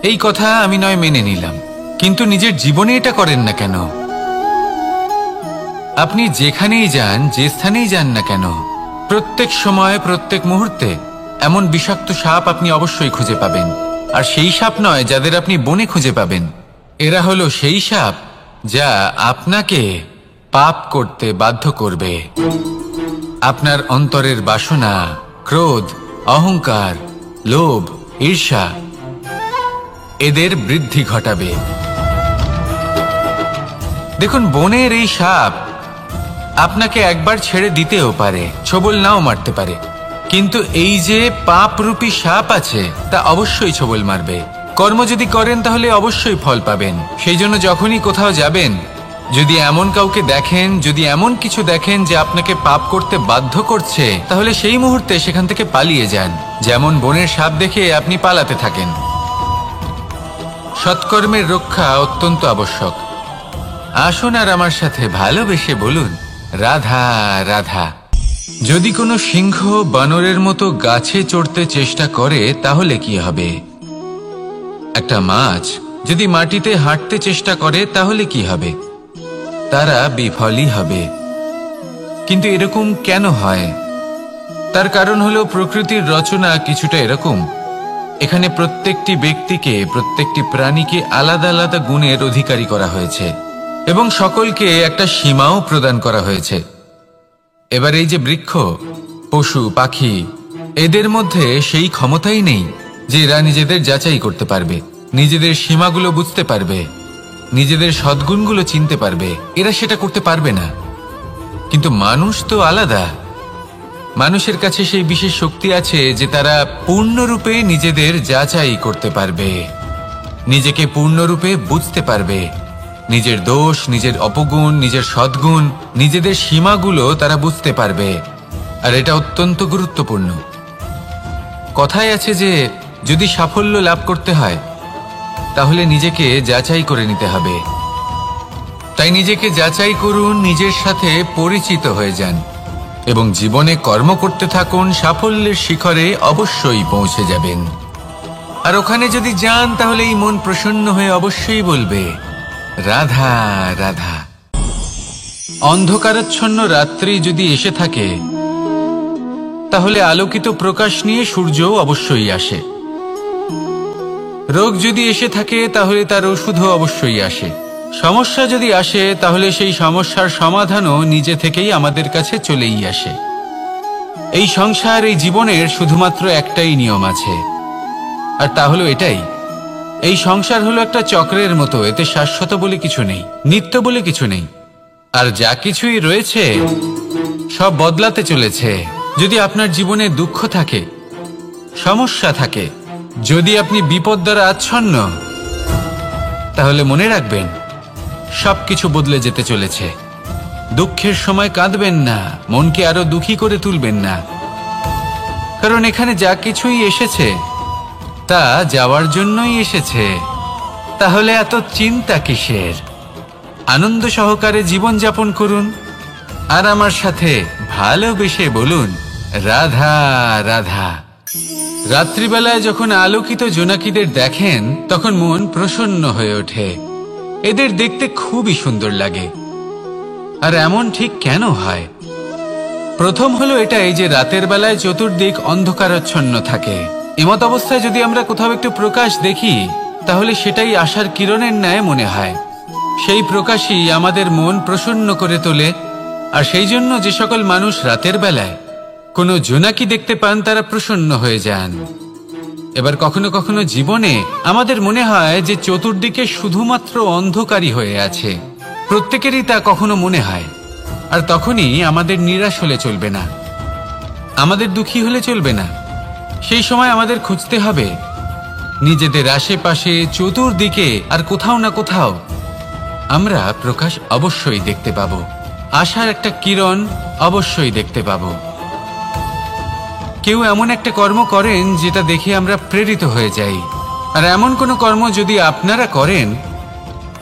এই কথা আমি নয় মেনে নিলাম, কিন্তু নিজের জীবনে এটা করেন না কেন? আপনি যেখানেই যান, যে স্থানেই যান না কেন, প্রত্যেক সময় প্রত্যেক মুহূর্তে এমন বিষাক্ত সাপ আপনি অবশ্যই খুঁজে পাবেন। আর সেই সাপ নয় যাদের আপনি বনে খুঁজে পাবেন, এরা হলো সেই সাপ যা আপনাকে পাপ করতে বাধ্য করবে। আপনার অন্তরের বাসনা, ক্রোধ, অহংকার, লোভ, ঈর্ষা এদের বৃদ্ধি ঘটাবে। দেখুন, বনের এই সাপ আপনাকে একবার ছেড়ে দিতেও পারে, ছোবল নাও মারতে পারে, কিন্তু এই যে পাপরূপী সাপ আছে তা অবশ্যই ছোবল মারবে। কর্ম যদি করেন তাহলে অবশ্যই ফল পাবেন। সেই জন্য যখনই কোথাও যাবেন, যদি এমন কাউকে দেখেন, যদি এমন কিছু দেখেন যে আপনাকে পাপ করতে বাধ্য করছে, তাহলে সেই মুহূর্তে সেখান থেকে পালিয়ে যান। যেমন বনের সাপ দেখে আপনি পালাতে থাকেন। সৎকর্মের রক্ষা অত্যন্ত আবশ্যক। আসুন আর আমার সাথে ভালোবেসে বলুন, রাধা রাধা। যদি কোনো সিংহ বানরের মতো গাছে চড়তে চেষ্টা করে তাহলে কি হবে? একটা মাছ যদি মাটিতে হাঁটতে চেষ্টা করে তাহলে কি হবে? তারা বিফলই হবে। কিন্তু এরকম কেন হয়? তার কারণ হলো প্রকৃতির রচনা কিছুটা এরকম। এখানে প্রত্যেকটি ব্যক্তিকে, প্রত্যেকটি প্রাণীকে আলাদা আলাদা গুণের অধিকারী করা হয়েছে এবং সকলকে একটা সীমাও প্রদান করা হয়েছে। এবার এই যে বৃক্ষ, পশু, পাখি, এদের মধ্যে সেই ক্ষমতাই নেই যে এরা নিজেদের যাচাই করতে পারবে, নিজেদের সীমাগুলো বুঝতে পারবে, নিজেদের সদ্গুণগুলো চিনতে পারবে। এরা সেটা করতে পারবে না। কিন্তু মানুষ তো আলাদা। মানুষের কাছে সেই বিশেষ শক্তি আছে যে তারা পূর্ণরূপে নিজেদের যাচাই করতে পারবে, নিজেকে পূর্ণরূপে বুঝতে পারবে, নিজের দোষ, নিজের অপগুণ, নিজের সদ্গুণ, নিজেদের সীমাগুলো তারা বুঝতে পারবে। আর এটা অত্যন্ত গুরুত্বপূর্ণ। কথায় আছে যে যদি সাফল্য লাভ করতে হয় তাহলে নিজেকে যাচাই করে নিতে হবে। তাই নিজেকে যাচাই করুন, নিজের সাথে পরিচিত হয়ে যান এবং জীবনে কর্ম করতে থাকুন। সাফল্যের শিখরে অবশ্যই পৌঁছে যাবেন। আর ওখানে যদি যান তাহলে এই মন প্রসন্ন হয়ে অবশ্যই বলবে, রাধা রাধা। অন্ধকারাচ্ছন্ন রাত্রি যদি এসে থাকে তাহলে আলোকিত প্রকাশ নিয়ে সূর্যও অবশ্যই আসে। রোগ যদি এসে থাকে তাহলে তার ওষুধও অবশ্যই আসে। সমস্যা যদি আসে তাহলে সেই সমস্যার সমাধানও নিজে থেকেই আমাদের কাছে চলেই আসে। এই সংসার, এই জীবনের শুধুমাত্র একটাই নিয়ম আছে, আর তা হলো এটাই, এই সংসার হলো একটা চক্রের মতো। এতে শাশ্বত বলে কিছু নেই, নিত্য বলে কিছু নেই। আর যা কিছুই রয়েছে সব বদলাতে চলেছে। যদি আপনার জীবনে দুঃখ থাকে, সমস্যা থাকে, যদি আপনি বিপদ দ্বারা আচ্ছন্ন, তাহলে মনে রাখবেন সবকিছু বদলে যেতে চলেছে। দুঃখের সময় কাঁদবেন না, মনকে আরো দুঃখী করে তুলবেন না। কারণ এখানে যা কিছুই এসেছে তা যাওয়ার জন্যই এসেছে। তাহলে এত চিন্তা কিসের? আনন্দ সহকারে জীবন যাপন করুন আর আমার সাথে ভালোবেসে বলুন রাধা রাধা। রাত্রিবেলায় যখন আলোকিত জোনাকিদের দেখেন তখন মন প্রসন্ন হয়ে ওঠে। এদের দেখতে খুবই সুন্দর লাগে। আর এমন ঠিক কেন হয়? প্রথম হলো এটাই যে রাতের বেলায় চতুর্দিক অন্ধকারাচ্ছন্ন থাকে। এমত অবস্থায় যদি আমরা কোথাও একটু প্রকাশ দেখি তাহলে সেটাই আশার কিরণের ন্যায় মনে হয়। সেই প্রকাশই আমাদের মন প্রসন্ন করে তোলে। আর সেই জন্য যে সকল মানুষ রাতের বেলায় কোনো জোনাকি দেখতে পান তারা প্রসন্ন হয়ে যান। এবার কখনো কখনো জীবনে আমাদের মনে হয় যে চতুর্দিকে শুধুমাত্র অন্ধকারই হয়ে আছে। প্রত্যেকেরই তা কখনো মনে হয়। আর তখনই আমাদের নিরাশ হলে চলবে না, আমাদের দুঃখী হলে চলবে না। সেই সময় আমাদের খুঁজতে হবে নিজেদের আশেপাশে চতুর্দিকে আর কোথাও না কোথাও আমরা প্রকাশ অবশ্যই দেখতে পাবো, আশার একটা কিরণ অবশ্যই দেখতে পাবো। কেউ এমন একটা কর্ম করেন যেটা দেখে আমরা প্রেরিত হয়ে যাই। আর এমন কোনো কর্ম যদি আপনারা করেন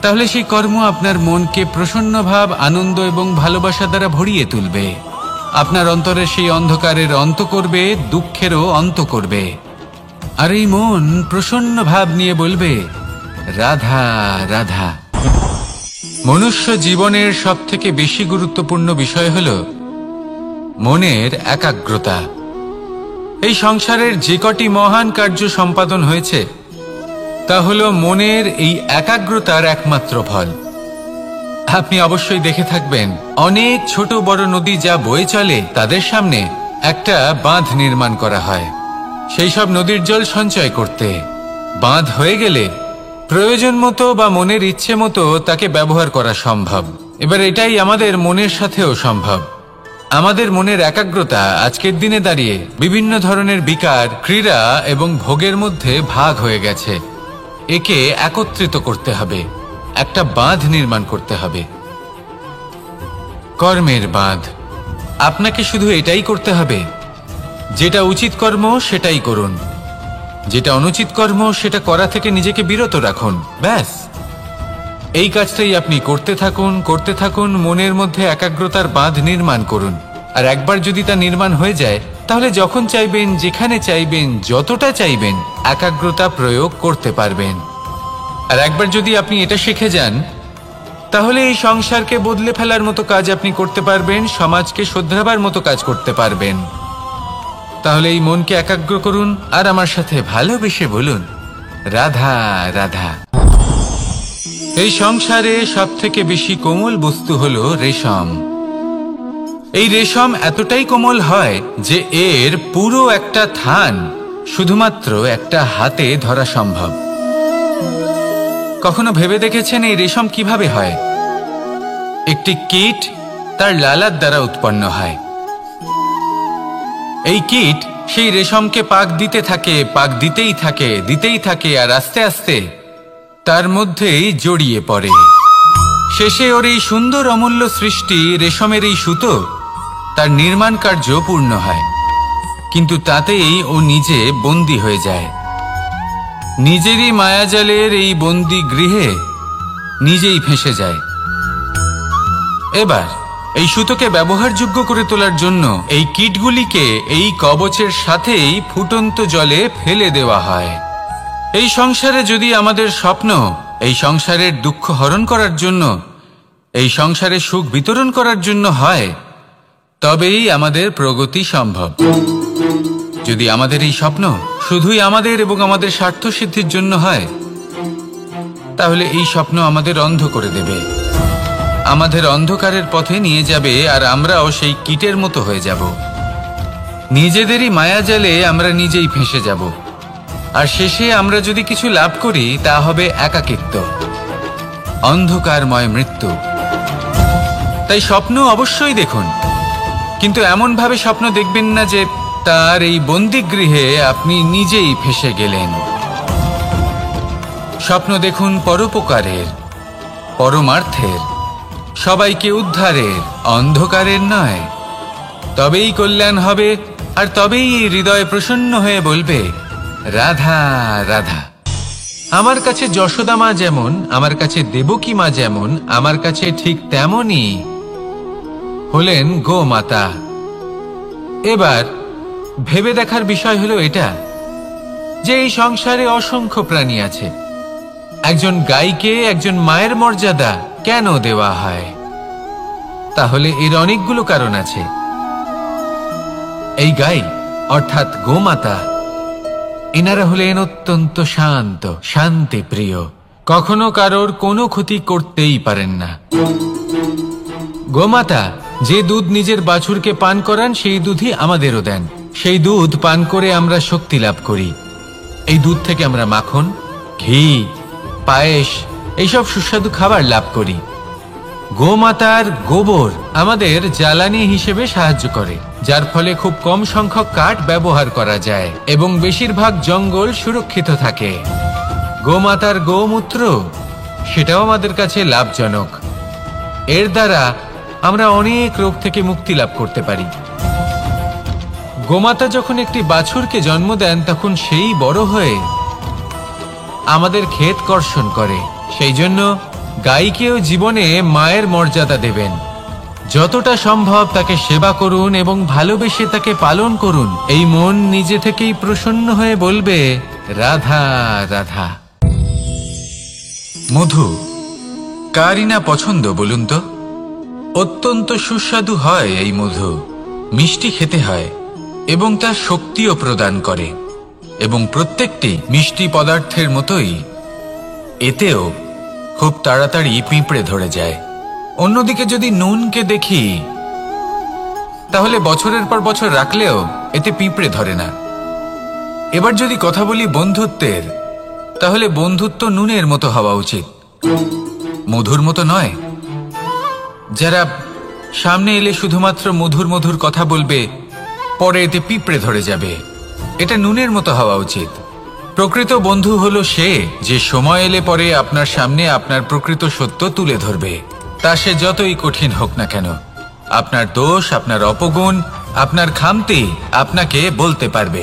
তাহলে সেই কর্ম আপনার মনকে প্রসন্ন ভাব, আনন্দ এবং ভালোবাসা দ্বারা ভরিয়ে তুলবে। আপনার অন্তরের সেই অন্ধকারের অন্ত করবে, দুঃখেরও অন্ত করবে। আর এই মন প্রসন্ন ভাব নিয়ে বলবে রাধা রাধা। মনুষ্য জীবনের সবথেকে বেশি গুরুত্বপূর্ণ বিষয় হল মনের একাগ্রতা। এই সংসারের যে কটি মহান কার্য সম্পাদন হয়েছে তা হল মনের এই একাগ্রতার একমাত্র ফল। আপনি অবশ্যই দেখে থাকবেন অনেক ছোট বড় নদী যা বয়ে চলে তাদের সামনে একটা বাঁধ নির্মাণ করা হয় সেই সব নদীর জল সঞ্চয় করতে। বাঁধ হয়ে গেলে প্রয়োজন মতো বা মনের ইচ্ছে মতো তাকে ব্যবহার করা সম্ভব। এবার এটাই আমাদের মনের সাথেও সম্ভব। আমাদের মনের একাগ্রতা আজকের দিনে দাঁড়িয়ে বিভিন্ন ধরনের বিকার, ক্রীড়া এবং ভোগের মধ্যে ভাগ হয়ে গেছে। একে একত্রিত করতে হবে, একটা বাঁধ নির্মাণ করতে হবে, কর্মের বাঁধ। আপনাকে শুধু এটাই করতে হবে, যেটা উচিত কর্ম সেটাই করুন, যেটা অনুচিত কর্ম সেটা করা থেকে নিজেকে বিরত রাখুন। ব্যাস, এই কাজটাই আপনি করতে থাকুন, করতে থাকুন। মনের মধ্যে একাগ্রতার বাঁধ নির্মাণ করুন। আর একবার যদি তা নির্মাণ হয়ে যায় তাহলে যখন চাইবেন, যেখানে চাইবেন, যতটা চাইবেন একাগ্রতা প্রয়োগ করতে পারবেন। আর একবার যদি আপনি এটা শিখে যান তাহলে এই সংসারকে বদলে ফেলার মতো কাজ আপনি করতে পারবেন, সমাজকে শোধরাবার মতো কাজ করতে পারবেন। তাহলে এই মনকে একাগ্র করুন আর আমার সাথে ভালোবেসে বলুন রাধা রাধা। এই সংসারে সবথেকে বেশি কোমল বস্তু হলো রেশম। এই রেশম এতটাই কোমল হয় যে এর পুরো একটা থান শুধুমাত্র একটা হাতে ধরা সম্ভব। কখনো ভেবে দেখেছেন এই রেশম কিভাবে হয়? একটি কীট তার লালার দ্বারা উৎপন্ন হয়। এই কীট সেই রেশমকে পাক দিতে থাকে, পাক দিতেই থাকে, দিতেই থাকে, আর আস্তে আস্তে তার মধ্যেই জড়িয়ে পড়ে। শেষে ওর এই সুন্দর অমূল্য সৃষ্টি রেশমের এই সুতো তার নির্মাণ কার্য পূর্ণ হয়। কিন্তু তাতেই ও নিজে বন্দী হয়ে যায়। নিজেরই মায়াজালের এই বন্দী গৃহে নিজেই ফেঁসে যায়। এবার এই সুতোকে ব্যবহারযোগ্য করে তোলার জন্য এই কীটগুলিকে এই কবচের সাথেই ফুটন্ত জলে ফেলে দেওয়া হয়। এই সংসারে যদি আমাদের স্বপ্ন এই সংসারের দুঃখ হরণ করার জন্য, এই সংসারে সুখ বিতরণ করার জন্য হয়, তবেই আমাদের প্রগতি সম্ভব। যদি আমাদের এই স্বপ্ন শুধুই আমাদের এবং আমাদের স্বার্থ সিদ্ধির জন্য হয় তাহলে এই স্বপ্ন আমাদের অন্ধ করে দেবে, আমাদের অন্ধকারের পথে নিয়ে যাবে, আর আমরাও সেই কীটের মতো হয়ে যাব। নিজেদেরই মায়াজালে আমরা নিজেই ফেঁসে যাব। আর শেষে আমরা যদি কিছু লাভ করি তা হবে একাকিত্ব, অন্ধকারময় মৃত্যু। তাই স্বপ্ন অবশ্যই দেখুন, কিন্তু এমন ভাবে স্বপ্ন দেখবেন না যে তার এই বন্দিগৃহে আপনি নিজেই ফেঁসে গেলেন। স্বপ্ন দেখুন পরোপকারের, পরমার্থের, সবাইকে উদ্ধারের, অন্ধকারের নয়। তবেই কল্যাণ হবে, আর তবেই হৃদয় প্রসন্ন হয়ে বলবে, রাধা রাধা। আমার কাছে যশোদা মা যেমন, আমার কাছে দেবকী মা যেমন, আমার কাছে ঠিক তেমনই হলেন গোমাতা। এবার ভেবে দেখার বিষয় হলো এটা যে এই সংসারে অসংখ্য প্রাণী আছে, একজন গাইকে একজন মায়ের মর্যাদা কেন দেওয়া হয়? তাহলে এর অনেকগুলো কারণ আছে। এই গাই অর্থাৎ গোমাতা, এনারা হলেন অত্যন্ত শান্ত, শান্তিপ্রিয়, কখনো কারোর কোনো ক্ষতি করতেই পারেন না। গোমাতা যে দুধ নিজের বাছুরকে পান করান সেই দুধই আমাদেরও দেন। সেই দুধ পান করে আমরা শক্তি লাভ করি। এই দুধ থেকে আমরা মাখন, ঘি, পায়েস এইসব সুস্বাদু খাবার লাভ করি। গোমাতার গোবর আমাদের জ্বালানি হিসেবে সাহায্য করে, যার ফলে খুব কম সংখ্যক কাঠ ব্যবহার করা যায় এবং বেশিরভাগ জঙ্গল সুরক্ষিত থাকে। গোমাতার গোমূত্র সেটাও আমাদের কাছে লাভজনক। এর দ্বারা আমরা অনেক রোগ থেকে মুক্তি লাভ করতে পারি। গোমাতা যখন একটি বাছুরকে জন্ম দেন তখন সেই বড় হয়ে আমাদের ক্ষেত কর্ষণ করে। সেই জন্য গাইকেও জীবনে মায়ের মর্যাদা দেবেন। যতটা সম্ভব তাকে সেবা করুন এবং ভালোবেসে তাকে পালন করুন। এই মন নিজে থেকেই প্রসন্ন হয়ে বলবে, রাধা রাধা। মধু কারই না পছন্দ বলুন তো? অত্যন্ত সুস্বাদু হয় এই মধু, মিষ্টি খেতে হয় এবং তা শক্তিও প্রদান করে। এবং প্রত্যেকটি মিষ্টি পদার্থের মতোই এতেও খুব তাড়াতাড়ি পিঁপড়ে ধরে যায়। অন্যদিকে যদি নুনকে দেখি তাহলে বছরের পর বছর রাখলেও এতে পিঁপড়ে ধরে না। এবার যদি কথা বলি বন্ধুত্বের, তাহলে বন্ধুত্ব নুনের মতো হওয়া উচিত, মধুর মতো নয়। যারা সামনে এলে শুধুমাত্র মধুর মধুর কথা বলবে, পরে এতে পিঁপড়ে ধরে যাবে, এটা নুনের মতো হওয়া উচিত। প্রকৃত বন্ধু হলো সে যে সময় এলে পরে আপনার সামনে আপনার প্রকৃত সত্য তুলে ধরবে, তা সে যতই কঠিন হোক না কেন। আপনার দোষ, আপনার অপগুণ, আপনার খামতি আপনাকে বলতে পারবে,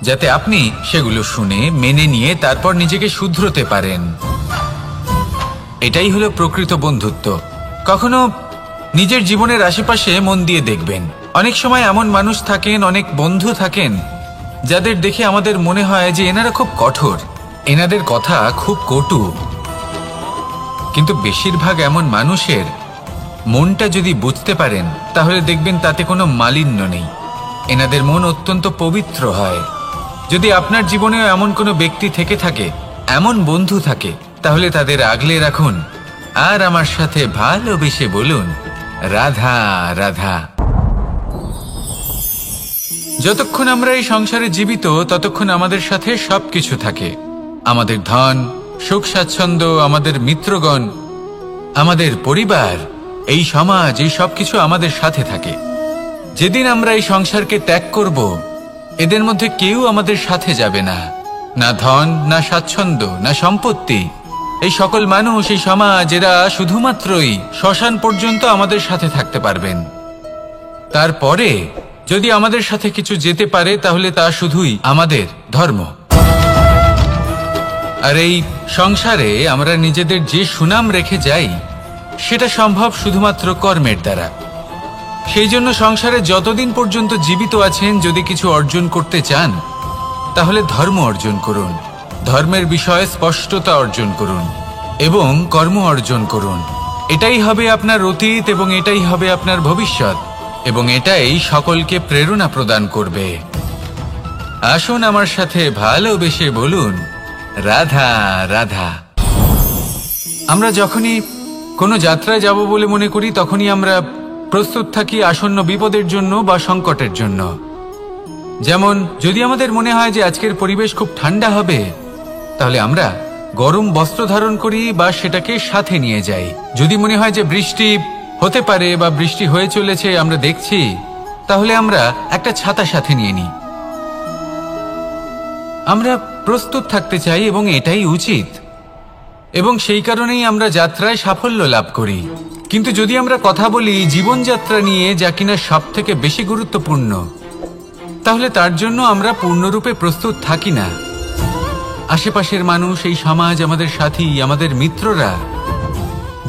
যাতে আপনি সেগুলো শুনে মেনে নিয়ে তারপর নিজেকে শুধরোতে পারেন। এটাই হলো প্রকৃত বন্ধুত্ব। কখনো নিজের জীবনের আশেপাশে মন দিয়ে দেখবেন, অনেক সময় এমন মানুষ থাকেন, অনেক বন্ধু থাকেন যাদের দেখে আমাদের মনে হয় যে এনারা খুব কঠোর, এনাদের কথা খুব কটু। কিন্তু বেশিরভাগ এমন মানুষের মনটা যদি বুঝতে পারেন তাহলে দেখবেন তাতে কোনো মালিন্য নেই, এনাদের মন অত্যন্ত পবিত্র হয়। যদি আপনার জীবনেও এমন কোনো ব্যক্তি থেকে থাকে, এমন বন্ধু থাকে, তাহলে তাদের আগলে রাখুন আর আমার সাথে ভালোবেসে বলুন, রাধা রাধা। যতক্ষণ আমরা এই সংসারে জীবিত ততক্ষণ আমাদের সাথে সবকিছু থাকে, আমাদের ধন, সুখ স্বাচ্ছন্দ্য, আমাদের মিত্রগণ, আমাদের পরিবার, এই সমাজ, এই সবকিছু আমাদের সাথে থাকে। যেদিন আমরা এই সংসারকে ত্যাগ করব, এদের মধ্যে কেউ আমাদের সাথে যাবে না, না ধন, না স্বাচ্ছন্দ্য, না সম্পত্তি। এই সকল মানুষ, এই সমাজ, এরা শুধুমাত্রই শ্মশান পর্যন্ত আমাদের সাথে থাকতে পারবেন। তারপরে যদি আমাদের সাথে কিছু যেতে পারে তাহলে তা শুধুই আমাদের ধর্ম। আর এই সংসারে আমরা নিজেদের যে সুনাম রেখে যাই সেটা সম্ভব শুধুমাত্র কর্মের দ্বারা। সেই জন্য সংসারে যতদিন পর্যন্ত জীবিত আছেন, যদি কিছু অর্জন করতে চান তাহলে ধর্ম অর্জন করুন, ধর্মের বিষয়ে স্পষ্টতা অর্জন করুন এবং কর্ম অর্জন করুন। এটাই হবে আপনার অতীত এবং এটাই হবে আপনার ভবিষ্যৎ, এবং এটাই সকলকে প্রেরণা প্রদান করবে। আসুন আমার সাথে ভালোবেসে বলুন, রাধা রাধা। আমরা যখনই কোনো যাত্রায় যাব বলে মনে করি তখনই আমরা প্রস্তুত থাকি আসন্ন বিপদের জন্য বা সংকটের জন্য। যেমন যদি আমাদের মনে হয় যে আজকের পরিবেশ খুব ঠান্ডা হবে, তাহলে আমরা গরম বস্ত্র ধারণ করি বা সেটাকে সাথে নিয়ে যাই। যদি মনে হয় যে বৃষ্টি হতে পারে বা বৃষ্টি হয়ে চলেছে, আমরা দেখছি, তাহলে আমরা একটা ছাতা সাথে নিয়ে নিই। আমরা প্রস্তুত থাকতে চাই এবং এটাই উচিত, এবং সেই কারণেই আমরা যাত্রায় সাফল্য লাভ করি। কিন্তু যদি আমরা কথা বলি জীবনযাত্রা নিয়ে, যা কিনা সব থেকে বেশি গুরুত্বপূর্ণ, তাহলে তার জন্য আমরা পূর্ণরূপে প্রস্তুত থাকি না। আশেপাশের মানুষ, এই সমাজ, আমাদের সাথী, আমাদের মিত্ররা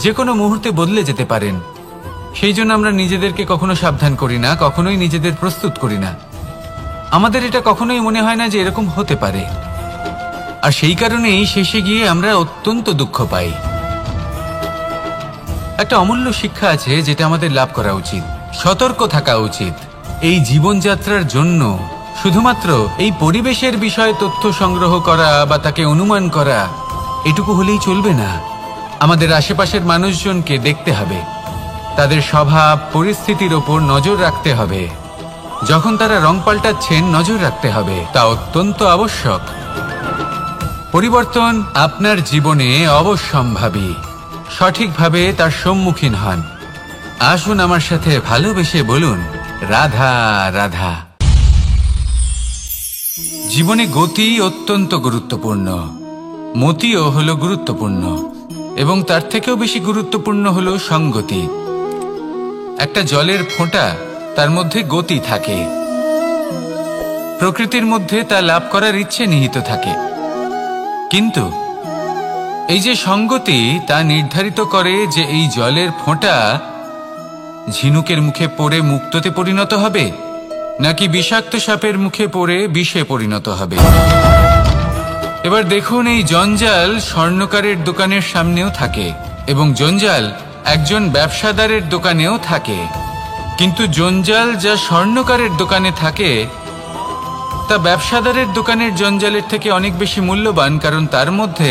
যে কোনো মুহূর্তে বদলে যেতে পারেন। সেই জন্য আমরা নিজেদেরকে কখনো সাবধান করি না, কখনোই নিজেদের প্রস্তুত করি না। আমাদের এটা কখনোই মনে হয় না যে এরকম হতে পারে, আর সেই কারণেই শেষে গিয়ে আমরা অত্যন্ত দুঃখ পাই। একটা অমূল্য শিক্ষা আছে যেটা আমাদের লাভ করা উচিত। সতর্ক থাকা উচিত। এই জীবনযাত্রার জন্য শুধুমাত্র এই পরিবেশের বিষয়ে তথ্য সংগ্রহ করা বা তাকে অনুমান করা এটুকু হলেই চলবে না। আমাদের আশেপাশের মানুষজনকে দেখতে হবে, তাদের স্বভাব পরিস্থিতির ওপর নজর রাখতে হবে। যখন তারা রং পাল্টাচ্ছেন নজর রাখতে হবে, তা অত্যন্ত আবশ্যক। পরিবর্তন আপনার জীবনে অবশ্যম্ভাবী। সঠিকভাবে তার সম্মুখীন হন। আসুন আমার সাথে ভালোবেসে বলুন, রাধা রাধা। জীবনে গতি অত্যন্ত গুরুত্বপূর্ণ, মতিও হলো গুরুত্বপূর্ণ, এবং তার থেকেও বেশি গুরুত্বপূর্ণ হলো সঙ্গতি। একটা জলের ফোঁটা, তার মধ্যে গতি থাকে। প্রকৃতির মধ্যে তা লাভ করার ইচ্ছে নিহিত থাকে, কিন্তু এই যে সঙ্গতি, তা নির্ধারিত করে যে এই জলের ফোঁটা ঝিনুকের মুখে পড়ে মুক্তোতে পরিণত হবে, নাকি বিষাক্ত সাপের মুখে পড়ে বিষে পরিণত হবে। এবার দেখুন, এই জঞ্জাল স্বর্ণকারের দোকানের সামনেও থাকে, এবং জঞ্জাল একজন ব্যবসাদারের দোকানেও থাকে। কিন্তু জঞ্জাল যা স্বর্ণকারের দোকানে থাকে তা ব্যবসাদারের দোকানের জঞ্জালের থেকে অনেক বেশি মূল্যবান, কারণ তার মধ্যে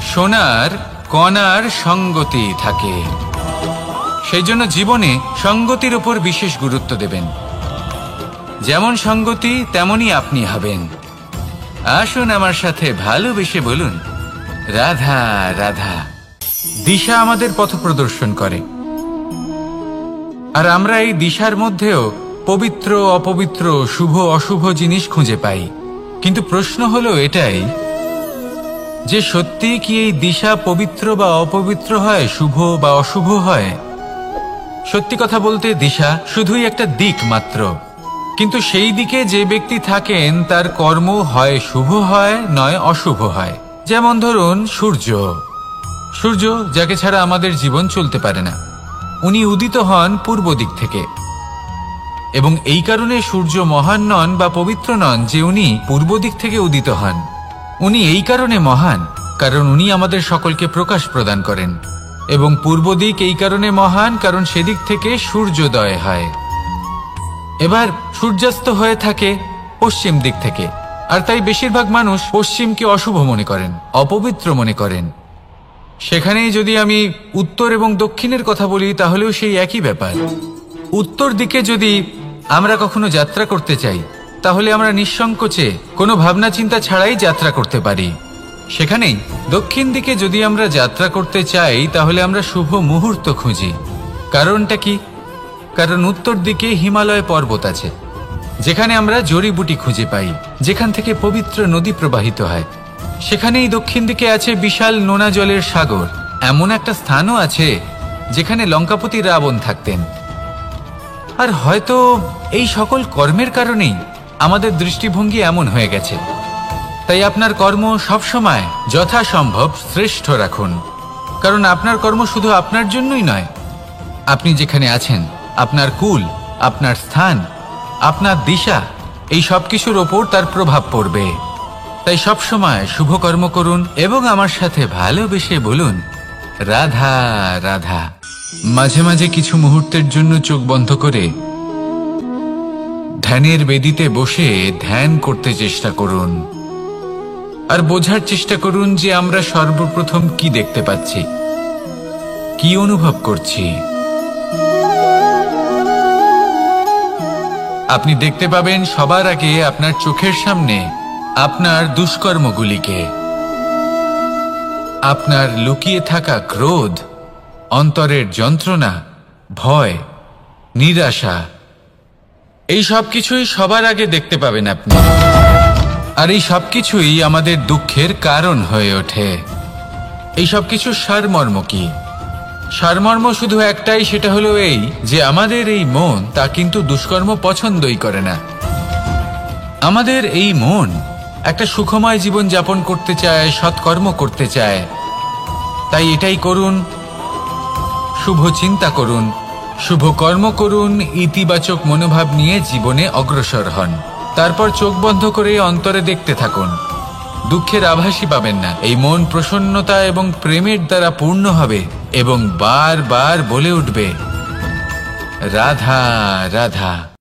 সোনার কণার সঙ্গতি থাকে। সেই জন্য জীবনে সঙ্গতির উপর বিশেষ গুরুত্ব দেবেন। যেমন সঙ্গতি তেমনই আপনি হবেন। আসুন আমার সাথে ভালোবেসে বলুন, রাধা রাধা। দিশা আমাদের পথ প্রদর্শন করে, আর আমরা এই দিশার মধ্যেও পবিত্র অপবিত্র, শুভ অশুভ জিনিস খুঁজে পাই। কিন্তু প্রশ্ন হলো এটাই যে সত্যি কি এই দিশা পবিত্র বা অপবিত্র হয়, শুভ বা অশুভ হয়? সত্যি কথা বলতে দিশা শুধুই একটা দিক মাত্র, কিন্তু সেই দিকে যে ব্যক্তি থাকেন তার কর্ম হয় শুভ হয়, নয় অশুভ হয়। যেমন ধরুন সূর্য, যাকে ছাড়া আমাদের জীবন চলতে পারে না। উনি উদিত হন পূর্ব দিক থেকে, এবং এই কারণে সূর্য মহান নন বা পবিত্র নন যে উনি পূর্ব দিক থেকে উদিত হন। উনি এই কারণে মহান কারণ উনি আমাদের সকলকে প্রকাশ প্রদান করেন, এবং পূর্ব দিক এই কারণে মহান কারণ সেদিক থেকে সূর্যোদয় হয়। এবার সূর্যাস্ত হয়ে থাকে পশ্চিম দিক থেকে, আর তাই বেশিরভাগ মানুষ পশ্চিমকে অশুভ মনে করেন, অপবিত্র মনে করেন। সেখানেই যদি আমি উত্তর এবং দক্ষিণের কথা বলি, তাহলেও সেই একই ব্যাপার। উত্তর দিকে যদি আমরা কখনো যাত্রা করতে চাই, তাহলে আমরা নিঃসংকোচে কোনো ভাবনা চিন্তা ছাড়াই যাত্রা করতে পারি। সেখানেই দক্ষিণ দিকে যদি আমরা যাত্রা করতে চাই, তাহলে আমরা শুভ মুহূর্ত খুঁজি। কারণটা কি? কারণ উত্তর দিকে হিমালয় পর্বত আছে, যেখানে আমরা জড়িবুটি খুঁজে পাই, যেখান থেকে পবিত্র নদী প্রবাহিত হয়। সেখানেই দক্ষিণ দিকে আছে বিশাল নোনা জলের সাগর। এমন একটা স্থানও আছে যেখানে লঙ্কাপতি রাবণ থাকতেন। আর হয়তো এই সকল কর্মের কারণেই আমাদের দৃষ্টিভঙ্গি এমন হয়ে গেছে। তাই আপনার কর্ম সবসময় যথাসম্ভব শ্রেষ্ঠ রাখুন, কারণ আপনার কর্ম শুধু আপনার জন্যই নয়। আপনি যেখানে আছেন, আপনার কুল, আপনার স্থান, আপনার দিশা, এই সব কিছুর ওপর তার প্রভাব পড়বে। তাই সবসময় শুভ কর্ম করুন এবং আমার সাথে ভালোবেসে বলুন, রাধা রাধা। মাঝে মাঝে কিছু মুহূর্তের জন্য চোখ বন্ধ করে ধ্যানের বেদিতে বসে ধ্যান করতে চেষ্টা করুন, আর বোঝার চেষ্টা করুন যে আমরা সর্বপ্রথম কি দেখতে পাচ্ছি, কি অনুভব করছি। আপনি দেখতে পাবেন সবার আগে আপনার চোখের সামনে আপনার দুষ্কর্মগুলিকে, আপনার লুকিয়ে থাকা ক্রোধ, অন্তরের যন্ত্রণা, ভয়, নিরাশা, এই সব কিছুই সবার আগে দেখতে পাবেন আপনি। আর এই সব কিছুই আমাদের দুঃখের কারণ হয়ে ওঠে। এই সব কিছুর সারমর্ম কি? সারমর্ম শুধু একটাই, সেটা হলো এই যে আমাদের এই মন তা কিন্তু দুষ্কর্ম পছন্দই করে না। আমাদের এই মন একটা সুখময় জীবন যাপন করতে চায়, সৎকর্ম করতে চায়। তাই এটাই করুন, শুভ চিন্তা করুন, শুভ কর্ম করুন, ইতিবাচক মনোভাব নিয়ে জীবনে অগ্রসর হন। তারপর চোখ বন্ধ করে অন্তরে দেখতে থাকুন, দুঃখের আভাসই পাবেন না। এই মন প্রসন্নতা এবং প্রেমের দ্বারা পূর্ণ হবে এবং বারবার বলে উঠবে, রাধা রাধা।